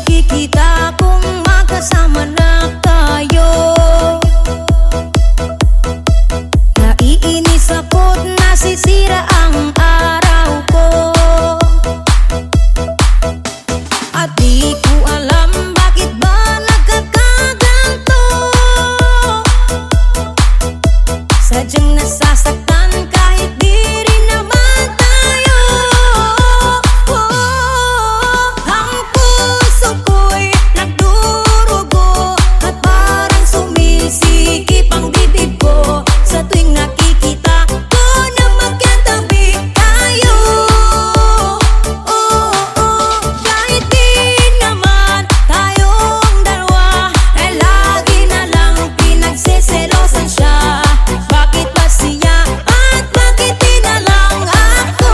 nakikita kung magkasama na tayo. Naiinis ako't nasisira ang araw ko, at di ko alam bakit ba nagkakaganto. Sadyang nasasaktan kahit di rin naman tayo. Ang puso ko'y nagdurugo at parang sumisikip ang dibdib ko sa tuwing nakikita ko na magkatabi tayo. Kahit di naman tayong dalawa, ay lagi na lang pinagseselosan siya. Bakit ba siya at bakit di na lang ako?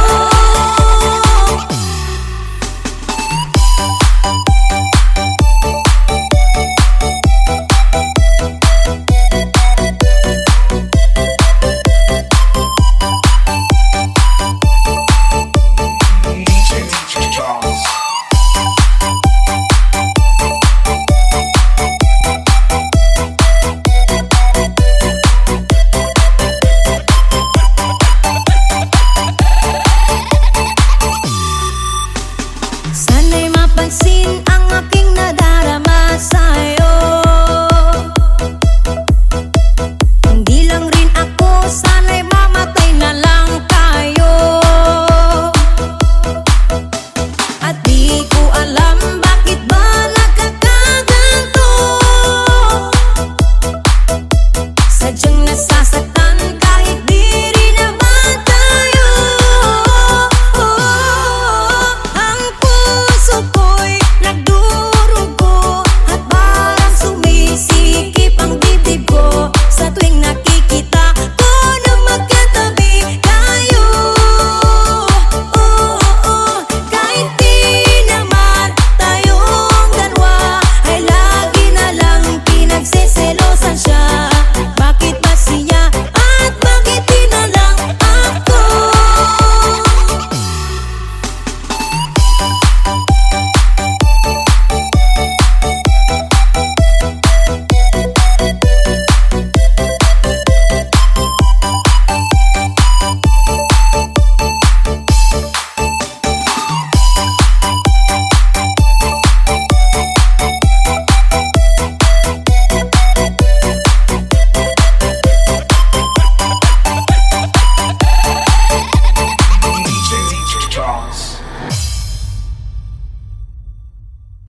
Sana'y mapansin ang aking nadarama sa'yo.